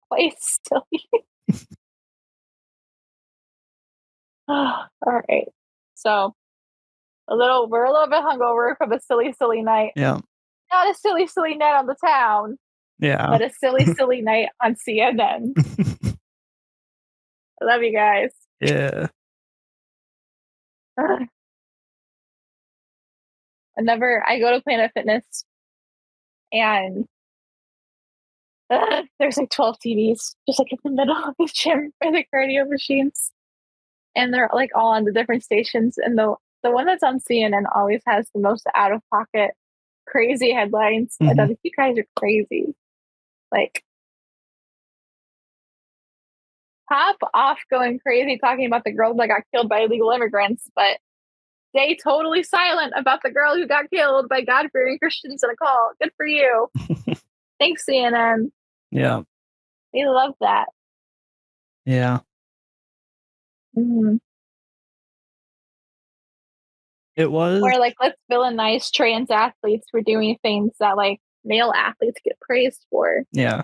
[SPEAKER 2] Quite silly. All right. So we're a little bit hungover from a silly, silly night.
[SPEAKER 1] Yeah.
[SPEAKER 2] Not a silly, silly night on the town,
[SPEAKER 1] Yeah.
[SPEAKER 2] but a silly, silly night on CNN. I love you guys.
[SPEAKER 1] Yeah.
[SPEAKER 2] I go to Planet Fitness and there's like 12 TVs just like in the middle of the gym for the cardio machines. And they're like all on the different stations. And the one that's on CNN always has the most out of pocket, crazy headlines. And I'm
[SPEAKER 1] Mhm.
[SPEAKER 2] like, you guys are crazy. Like, pop off going crazy talking about the girl that got killed by illegal immigrants, but stay totally silent about the girl who got killed by God fearing Christians in a call. Good for you. Thanks, CNN.
[SPEAKER 1] Yeah.
[SPEAKER 2] We love that.
[SPEAKER 1] Yeah.
[SPEAKER 2] Mhm.
[SPEAKER 1] It was.
[SPEAKER 2] Or like, let's villainize trans athletes for doing things that like male athletes get praised for.
[SPEAKER 1] Yeah.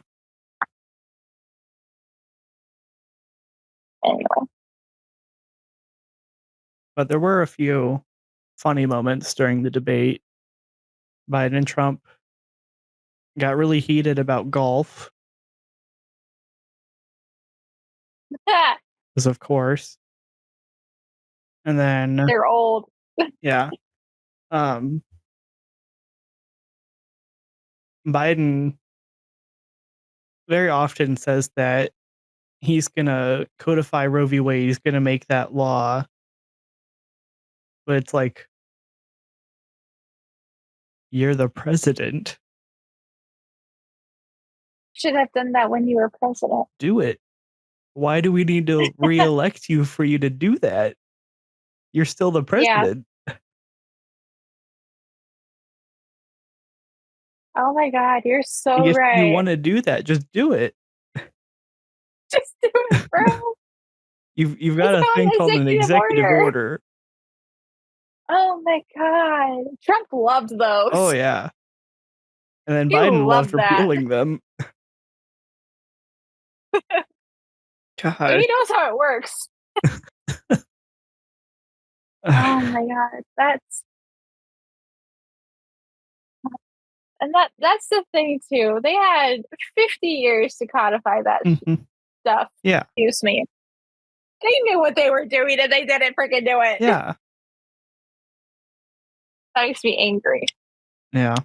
[SPEAKER 2] Anyway,
[SPEAKER 1] But there were a few funny moments during the debate. Biden and Trump got really heated about golf, because of course. And then,
[SPEAKER 2] they're old.
[SPEAKER 1] yeah, um, Biden very often says that he's gonna codify Roe v. Wade, he's gonna make that law, but it's like, "You're the president.
[SPEAKER 2] Should have done that when you were president.
[SPEAKER 1] Do it. Why do we need to reelect you for you to do that? You're still the
[SPEAKER 2] Yeah,
[SPEAKER 1] president."
[SPEAKER 2] Oh my god, you're
[SPEAKER 1] Like,
[SPEAKER 2] so
[SPEAKER 1] if you
[SPEAKER 2] right.
[SPEAKER 1] wanna do that, just do it.
[SPEAKER 2] Just do it, bro.
[SPEAKER 1] You've got
[SPEAKER 2] It's
[SPEAKER 1] a
[SPEAKER 2] called
[SPEAKER 1] thing called an
[SPEAKER 2] executive
[SPEAKER 1] executive
[SPEAKER 2] order.
[SPEAKER 1] order.
[SPEAKER 2] Oh my god. Trump loved
[SPEAKER 1] Oh,
[SPEAKER 2] those.
[SPEAKER 1] yeah, and then
[SPEAKER 2] He
[SPEAKER 1] Biden loved
[SPEAKER 2] loved that.
[SPEAKER 1] repealing them.
[SPEAKER 2] So
[SPEAKER 1] Gosh.
[SPEAKER 2] he knows how it works. Oh my god. That's the thing too. They had 50 years to codify that
[SPEAKER 1] Mhm.
[SPEAKER 2] stuff.
[SPEAKER 1] Yeah,
[SPEAKER 2] Excuse me. They knew what they were doing and they didn't freaking do it.
[SPEAKER 1] yeah,
[SPEAKER 2] That makes me angry.
[SPEAKER 1] yeah.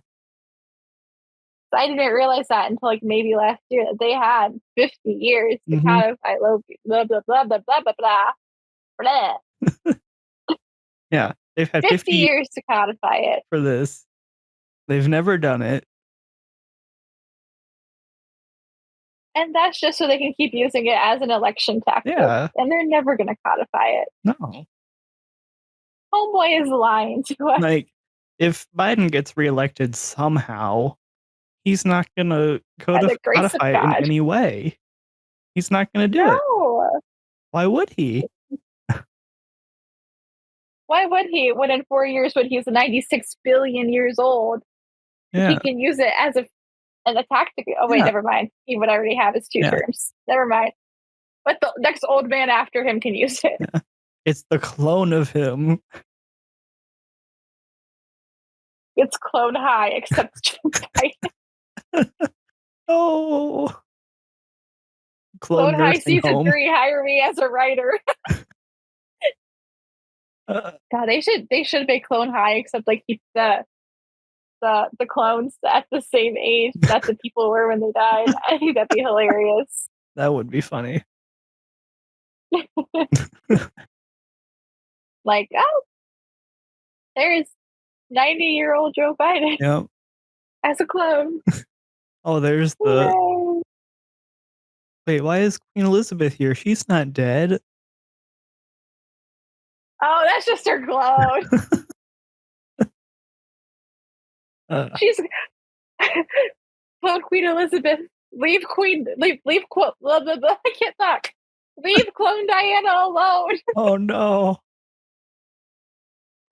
[SPEAKER 2] I didn't realize that until like maybe last year that they had 50 years to
[SPEAKER 1] Mhm.
[SPEAKER 2] codify blah blah blah blah blah blah blah blah.
[SPEAKER 1] Yeah, they've had
[SPEAKER 2] 50
[SPEAKER 1] 50 years
[SPEAKER 2] years to codify it.
[SPEAKER 1] for this. They've never done it.
[SPEAKER 2] And that's just so they can keep using it as an election tactic.
[SPEAKER 1] Yeah,
[SPEAKER 2] And they're never gonna codify it.
[SPEAKER 1] no.
[SPEAKER 2] Homeboy is lying to us.
[SPEAKER 1] Like, if Biden gets reelected somehow, he's not gonna
[SPEAKER 2] By the grace of
[SPEAKER 1] codify it in
[SPEAKER 2] God.
[SPEAKER 1] any way. He's not gonna do it.
[SPEAKER 2] No.
[SPEAKER 1] Why would he?
[SPEAKER 2] Why would he when in 4 years when he's 96 billion years old, he
[SPEAKER 1] Yeah,
[SPEAKER 2] can use it as a tactic? Oh wait,
[SPEAKER 1] yeah,
[SPEAKER 2] never mind. He would already have his two
[SPEAKER 1] yeah,
[SPEAKER 2] terms. Never mind. But the next old man after him can use it.
[SPEAKER 1] yeah. It's the clone of him.
[SPEAKER 2] It's clone high, except
[SPEAKER 1] Oh, clone
[SPEAKER 2] Clone High
[SPEAKER 1] nursing
[SPEAKER 2] season
[SPEAKER 1] home.
[SPEAKER 2] 3. Hire me as a writer.
[SPEAKER 1] Uh,
[SPEAKER 2] God, they should make Clone High, except like keep the clones at the same age that the people were when they died. I think that'd be hilarious.
[SPEAKER 1] that would be funny.
[SPEAKER 2] Like, oh, there's 90-year-old Joe Biden
[SPEAKER 1] Yep.
[SPEAKER 2] as a clone.
[SPEAKER 1] Oh, there's the
[SPEAKER 2] Hooray.
[SPEAKER 1] wait, why is Queen Elizabeth here? She's not dead.
[SPEAKER 2] Oh, that's just her clone.
[SPEAKER 1] Uh,
[SPEAKER 2] She's clone Queen Elizabeth. Leave quote blah blah blah. I can't talk. Leave clone Diana alone.
[SPEAKER 1] oh no.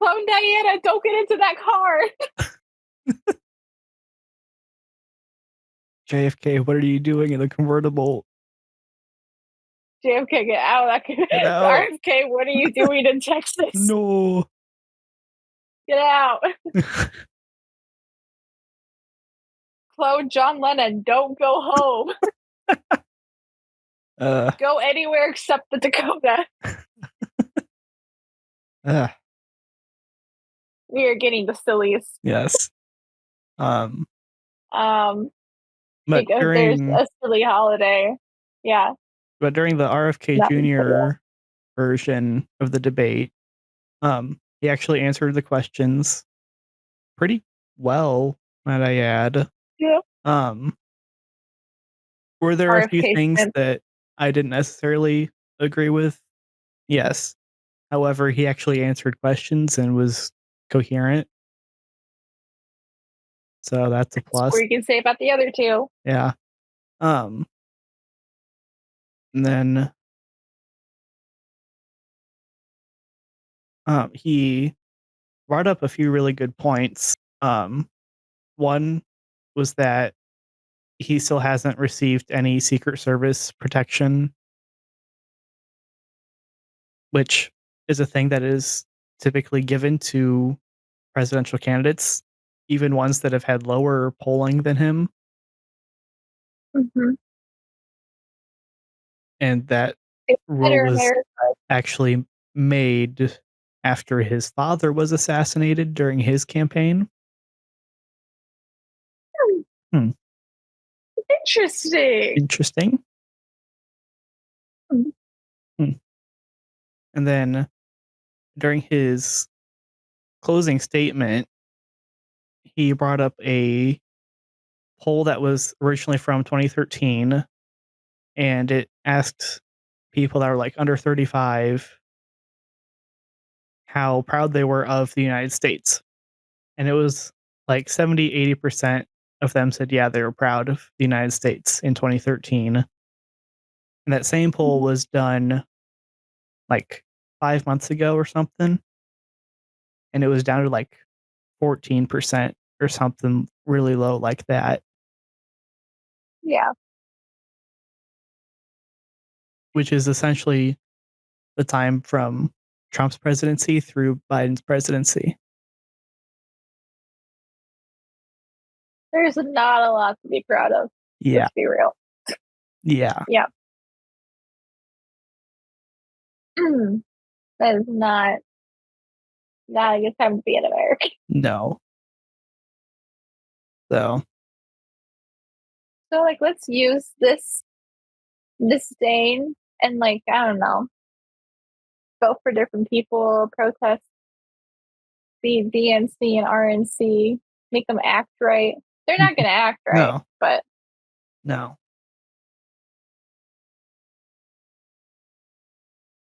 [SPEAKER 2] Clone Diana, don't get into that car.
[SPEAKER 1] JFK, what are you doing in the convertible?
[SPEAKER 2] JFK, get out.
[SPEAKER 1] Get out.
[SPEAKER 2] RFK, what are you doing in Texas?
[SPEAKER 1] No.
[SPEAKER 2] Get out. Clone John Lennon, don't go home.
[SPEAKER 1] Uh,
[SPEAKER 2] Go anywhere except the Dakota.
[SPEAKER 1] uh,
[SPEAKER 2] We are getting the sillies.
[SPEAKER 1] yes. Um,
[SPEAKER 2] Um,
[SPEAKER 1] but
[SPEAKER 2] because there's
[SPEAKER 1] during
[SPEAKER 2] a silly holiday. Yeah,
[SPEAKER 1] the RFK
[SPEAKER 2] not in Korea.
[SPEAKER 1] Jr. version of the debate, he actually answered the questions pretty well, might I add.
[SPEAKER 2] Yeah.
[SPEAKER 1] Um, were there a few
[SPEAKER 2] RFK
[SPEAKER 1] things
[SPEAKER 2] simp.
[SPEAKER 1] that I didn't necessarily agree with? Yes. However, he actually answered questions and was coherent, so that's a
[SPEAKER 2] Or
[SPEAKER 1] plus.
[SPEAKER 2] you can say about the other two.
[SPEAKER 1] Yeah. Um, and then, he brought up a few really good points. One was that he still hasn't received any Secret Service protection, which is a thing that is typically given to presidential candidates, even ones that have had lower polling than him,
[SPEAKER 2] Mhm.
[SPEAKER 1] and that
[SPEAKER 2] It's
[SPEAKER 1] rule
[SPEAKER 2] better
[SPEAKER 1] was
[SPEAKER 2] America.
[SPEAKER 1] actually made after his father was assassinated during his campaign.
[SPEAKER 2] Hmm,
[SPEAKER 1] Hmm,
[SPEAKER 2] interesting.
[SPEAKER 1] interesting.
[SPEAKER 2] Hmm.
[SPEAKER 1] Hmm. And then during his closing statement, he brought up a poll that was originally from 2013, and it asked people that were like under 35 how proud they were of the United States. And it was like 70, 80% of them said, yeah, they were proud of the United States in 2013. And that same poll
[SPEAKER 2] Mhm.
[SPEAKER 1] was done like 5 months ago or something, and it was down to like 14% or something really low like that,
[SPEAKER 2] Yeah.
[SPEAKER 1] which is essentially the time from Trump's presidency through Biden's presidency.
[SPEAKER 2] There's not a lot to be proud of.
[SPEAKER 1] Yeah.
[SPEAKER 2] Let's be real.
[SPEAKER 1] Yeah.
[SPEAKER 2] Yeah. That is not a good time to be an American.
[SPEAKER 1] No. So,
[SPEAKER 2] So like let's use this disdain and like, I don't know, vote for different people, protest the DNC and RNC, make them act right. They're not
[SPEAKER 1] mhm.
[SPEAKER 2] gonna act right,
[SPEAKER 1] No.
[SPEAKER 2] but
[SPEAKER 1] No.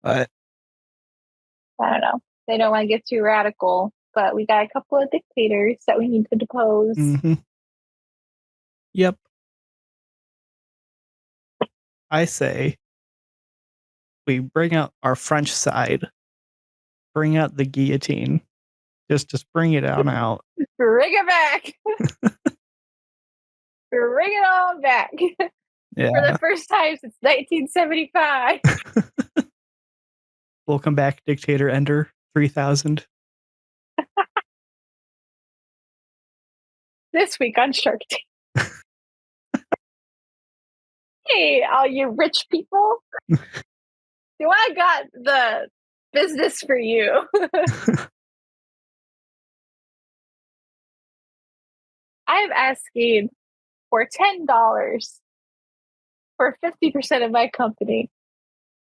[SPEAKER 1] But
[SPEAKER 2] I don't know. They don't want to get too radical, but we got a couple of dictators that we need to depose.
[SPEAKER 1] mhm. Yep. I say we bring out our French side, bring out the guillotine. Just bring it on out.
[SPEAKER 2] Bring it back. Bring it all back. For the
[SPEAKER 1] Yeah.
[SPEAKER 2] first time since 1975.
[SPEAKER 1] Welcome back, Dictator Ender 3000.
[SPEAKER 2] This week on Shark Tank. Hey, all you rich people. Do I got the business for you? I'm asking for $10 for 50% of my company.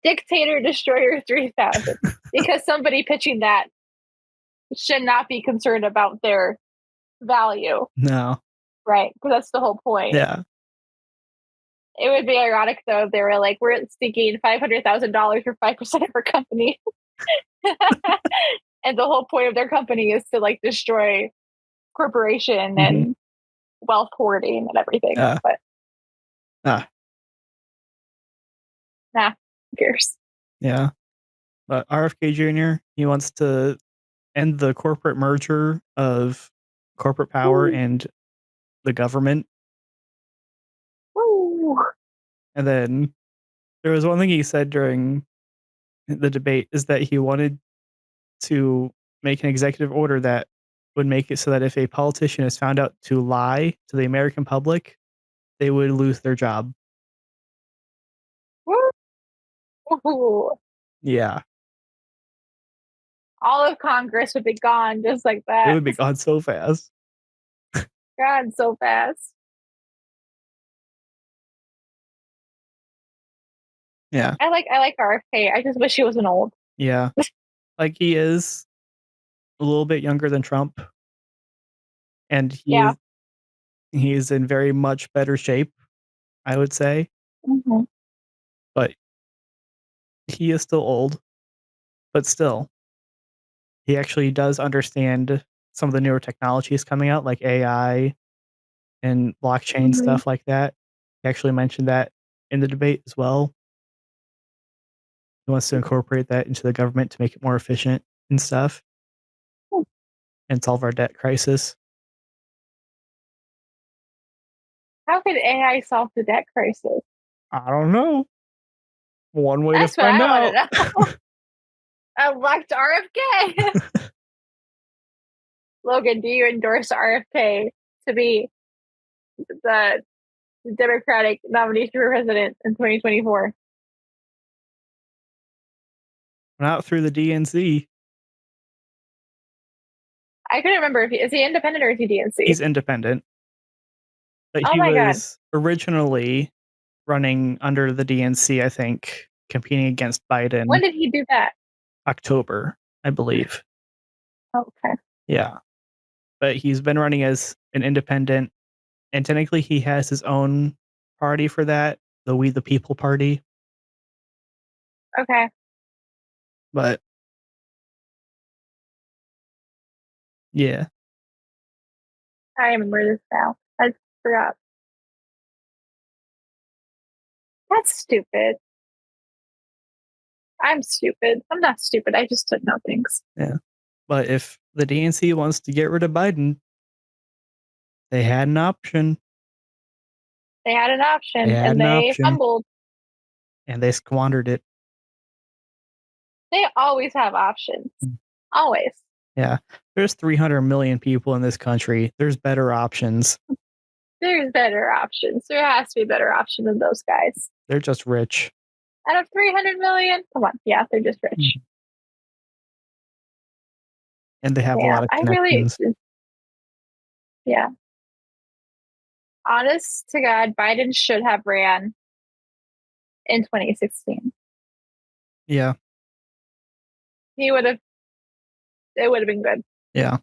[SPEAKER 2] Dictator Destroyer 3000. Because somebody pitching that should not be concerned about their value,
[SPEAKER 1] No.
[SPEAKER 2] right? Because that's the whole point.
[SPEAKER 1] Yeah.
[SPEAKER 2] It would be ironic though if they were like, we're seeking $500,000 for 5% of our company. And the whole point of their company is to like destroy corporation
[SPEAKER 1] Mhm.
[SPEAKER 2] and wealth hoarding and everything.
[SPEAKER 1] Yeah.
[SPEAKER 2] But
[SPEAKER 1] Ah,
[SPEAKER 2] nah, who cares?
[SPEAKER 1] yeah. But RFK Jr., he wants to end the corporate merger of corporate power
[SPEAKER 2] Woo,
[SPEAKER 1] and the government.
[SPEAKER 2] woo.
[SPEAKER 1] And then there was one thing he said during the debate is that he wanted to make an executive order that would make it so that if a politician is found out to lie to the American public, they would lose their job.
[SPEAKER 2] Woo.
[SPEAKER 1] Yeah.
[SPEAKER 2] All of Congress would be gone just like
[SPEAKER 1] It
[SPEAKER 2] that.
[SPEAKER 1] would be gone so fast.
[SPEAKER 2] God, so fast.
[SPEAKER 1] Yeah.
[SPEAKER 2] I like RFK. I just wish he wasn't old.
[SPEAKER 1] Yeah. Like he is a little bit younger than Trump, and
[SPEAKER 2] Yeah.
[SPEAKER 1] he is in very much better shape, I would say,
[SPEAKER 2] Hmm.
[SPEAKER 1] but he is still old, but still, he actually does understand some of the newer technologies coming out like AI and blockchain
[SPEAKER 2] Hmm.
[SPEAKER 1] stuff like that. He actually mentioned that in the debate as well. He wants to incorporate that into the government to make it more efficient and stuff and solve our debt crisis.
[SPEAKER 2] How could AI solve the debt crisis?
[SPEAKER 1] I don't know. One way to
[SPEAKER 2] That's what
[SPEAKER 1] find
[SPEAKER 2] I want to
[SPEAKER 1] out.
[SPEAKER 2] know. Elect RFK. Logan, do you endorse RFK to be the Democratic nominee for president in 2024?
[SPEAKER 1] Not through the DNC.
[SPEAKER 2] I couldn't remember if is he independent or is he DNC?
[SPEAKER 1] He's independent, but
[SPEAKER 2] Oh
[SPEAKER 1] he
[SPEAKER 2] my god.
[SPEAKER 1] was originally running under the DNC, I think, competing against
[SPEAKER 2] When
[SPEAKER 1] Biden
[SPEAKER 2] did he do that?
[SPEAKER 1] October, I believe.
[SPEAKER 2] Okay.
[SPEAKER 1] Yeah. But he's been running as an independent, and technically he has his own party for that, the We the People Party.
[SPEAKER 2] Okay.
[SPEAKER 1] But yeah.
[SPEAKER 2] I remember this now. forgot. That's stupid. I'm stupid. I'm not stupid. I just don't know things.
[SPEAKER 1] Yeah. But if the DNC wants to get rid of Biden, they had an option.
[SPEAKER 2] They had an
[SPEAKER 1] They
[SPEAKER 2] option
[SPEAKER 1] had
[SPEAKER 2] and
[SPEAKER 1] an
[SPEAKER 2] they
[SPEAKER 1] option,
[SPEAKER 2] fumbled.
[SPEAKER 1] and they squandered it.
[SPEAKER 2] They always have options.
[SPEAKER 1] Mm.
[SPEAKER 2] Always.
[SPEAKER 1] Yeah. There's 300 million people in this country. There's better options.
[SPEAKER 2] There's better options. There has to be a better option than those guys.
[SPEAKER 1] They're just rich.
[SPEAKER 2] Out of 300 million? Come on. Yeah, they're just rich.
[SPEAKER 1] Mhm. And they have a
[SPEAKER 2] Yeah,
[SPEAKER 1] lot of
[SPEAKER 2] I really,
[SPEAKER 1] connections.
[SPEAKER 2] yeah. Honest to God, Biden should have ran in 2016.
[SPEAKER 1] Yeah.
[SPEAKER 2] He would have, it would have been good.
[SPEAKER 1] Yeah.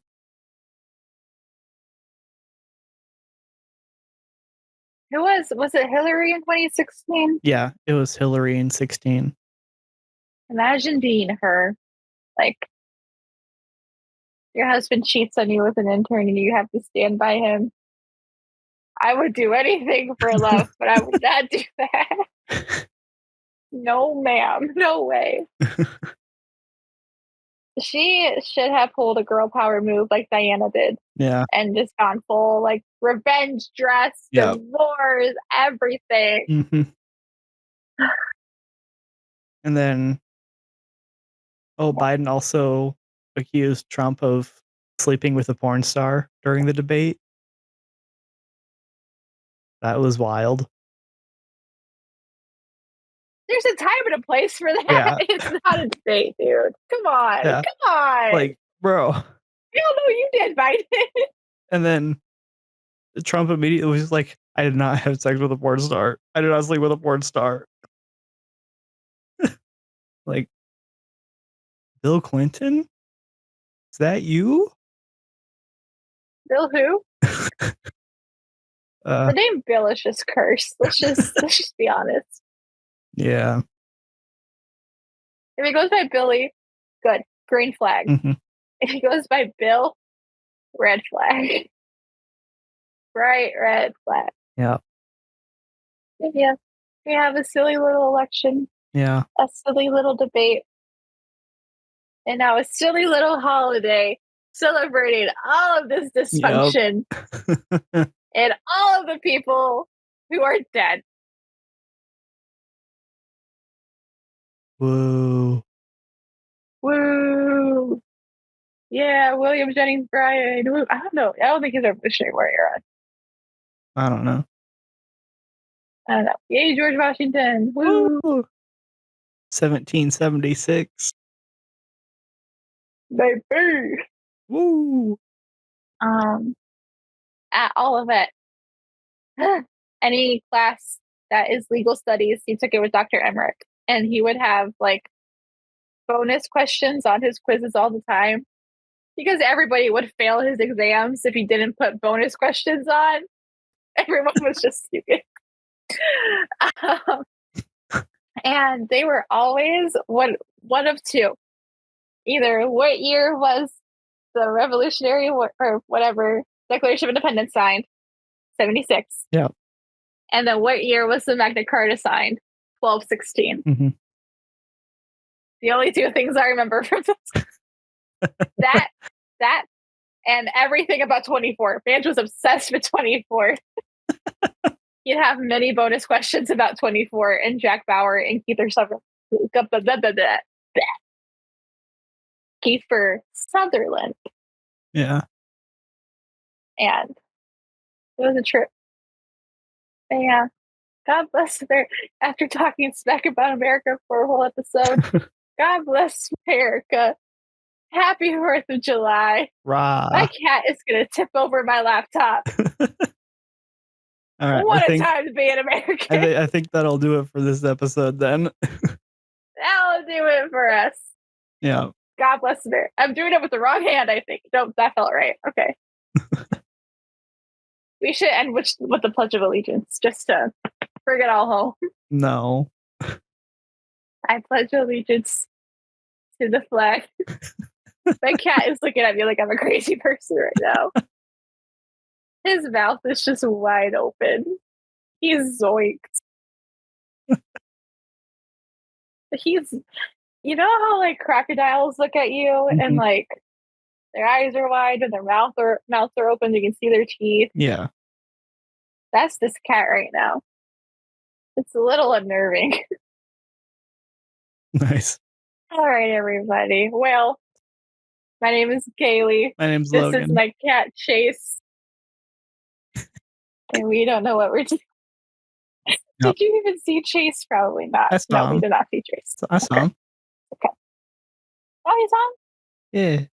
[SPEAKER 2] Was it Hillary in 2016?
[SPEAKER 1] Yeah. It was Hillary in 16.
[SPEAKER 2] Imagine being her. Like, your husband cheats on you with an intern and you have to stand by him. I would do anything for love, but I would not do that. No, ma'am. No way. She should have pulled a girl power move like Diana did
[SPEAKER 1] Yeah.
[SPEAKER 2] and just gone full like revenge dress,
[SPEAKER 1] Yeah.
[SPEAKER 2] divorce, everything.
[SPEAKER 1] Hmm. And then, Biden also accused Trump of sleeping with a porn star during the debate. That was wild.
[SPEAKER 2] There's a time and a place for that.
[SPEAKER 1] Yeah.
[SPEAKER 2] It's not a debate, dude. Come on.
[SPEAKER 1] Yeah.
[SPEAKER 2] Come on.
[SPEAKER 1] Like, bro.
[SPEAKER 2] We all know you did, Biden.
[SPEAKER 1] And then Trump immediately was like, I did not have sex with a porn star. I did not sleep with a porn star. Like, Bill Clinton? Is that you?
[SPEAKER 2] Bill who?
[SPEAKER 1] Uh,
[SPEAKER 2] The name Bill is just cursed. Let's just be honest.
[SPEAKER 1] yeah.
[SPEAKER 2] If he goes by Billy, good. Green flag.
[SPEAKER 1] Hmm.
[SPEAKER 2] If he goes by Bill, red flag. Bright red flag.
[SPEAKER 1] Yeah.
[SPEAKER 2] Yeah. We have a silly little election,
[SPEAKER 1] Yeah.
[SPEAKER 2] a silly little debate, and now a silly little holiday celebrating all of this
[SPEAKER 1] Yep.
[SPEAKER 2] dysfunction and all of the people who are dead.
[SPEAKER 1] Whoa.
[SPEAKER 2] Woo! Yeah, William Jennings Bryan. Woo. I don't know. I don't think he's a Revolutionary Warrior.
[SPEAKER 1] I don't know.
[SPEAKER 2] I don't know. Yay, George Washington. Woo!
[SPEAKER 1] Woo. 1776.
[SPEAKER 2] Baby.
[SPEAKER 1] Woo.
[SPEAKER 2] Um, at all of it. Any class that is legal studies, he took it with Dr. Emmerich, and he would have like bonus questions on his quizzes all the time because everybody would fail his exams if he didn't put bonus questions on. Everyone was just stupid. um, and they were always one of two. Either what year was the Revolutionary or whatever Declaration of Independence signed? 76.
[SPEAKER 1] Yeah.
[SPEAKER 2] And then what year was the Magna Carta signed? 1216.
[SPEAKER 1] Hmm.
[SPEAKER 2] The only two things I remember from this. that that and everything about 24. Vange was obsessed with 24. You'd have many bonus questions about 24 and Jack Bauer and Kiefer Sutherland.
[SPEAKER 1] Yeah.
[SPEAKER 2] And it was a trip. And yeah. God bless America. After talking smack about America for a whole episode, God bless America. Happy 4th of July.
[SPEAKER 1] Rah.
[SPEAKER 2] My cat is going to tip over my laptop.
[SPEAKER 1] All right.
[SPEAKER 2] What a time to be an American.
[SPEAKER 1] I think that'll do it for this episode then.
[SPEAKER 2] That'll do it for us.
[SPEAKER 1] Yeah.
[SPEAKER 2] God bless America. I'm doing it with the wrong hand, I think. Nope, that felt right. Okay. We should end with the Pledge of Allegiance, just to bring it all home.
[SPEAKER 1] No.
[SPEAKER 2] I pledge allegiance to the flag. My cat is looking at me like I'm a crazy person right now. His mouth is just wide open. He's zoinked. He's, you know how like crocodiles look at you and
[SPEAKER 1] Mhm.
[SPEAKER 2] like their eyes are wide and their mouths are open. You can see their teeth.
[SPEAKER 1] Yeah.
[SPEAKER 2] That's this cat right now. It's a little unnerving.
[SPEAKER 1] Nice.
[SPEAKER 2] All right, everybody. Well, my name is Kaylee.
[SPEAKER 1] My name's
[SPEAKER 2] This is
[SPEAKER 1] Logan.
[SPEAKER 2] my cat Chase, and we don't know what we're doing.
[SPEAKER 1] Yep.
[SPEAKER 2] Did you even see Chase? Probably not.
[SPEAKER 1] I
[SPEAKER 2] No,
[SPEAKER 1] saw
[SPEAKER 2] we
[SPEAKER 1] him.
[SPEAKER 2] did not see Chase.
[SPEAKER 1] I saw
[SPEAKER 2] Okay.
[SPEAKER 1] him.
[SPEAKER 2] Okay. Oh, he's on?
[SPEAKER 1] Yeah.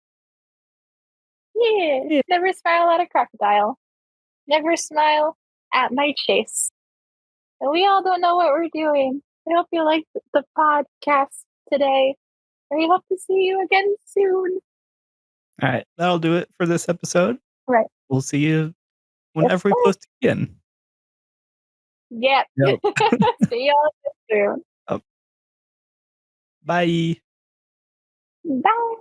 [SPEAKER 2] Yeah.
[SPEAKER 1] Yeah.
[SPEAKER 2] Never smile at a crocodile. Never smile at my Chase. And we all don't know what we're doing. I hope you liked the podcast today. And we hope to see you again soon.
[SPEAKER 1] Alright, that'll do it for this episode.
[SPEAKER 2] Right.
[SPEAKER 1] We'll see you
[SPEAKER 2] Yes,
[SPEAKER 1] whenever we
[SPEAKER 2] sir.
[SPEAKER 1] post again.
[SPEAKER 2] Yep.
[SPEAKER 1] Yep.
[SPEAKER 2] See y'all soon.
[SPEAKER 1] Bye.
[SPEAKER 2] Bye.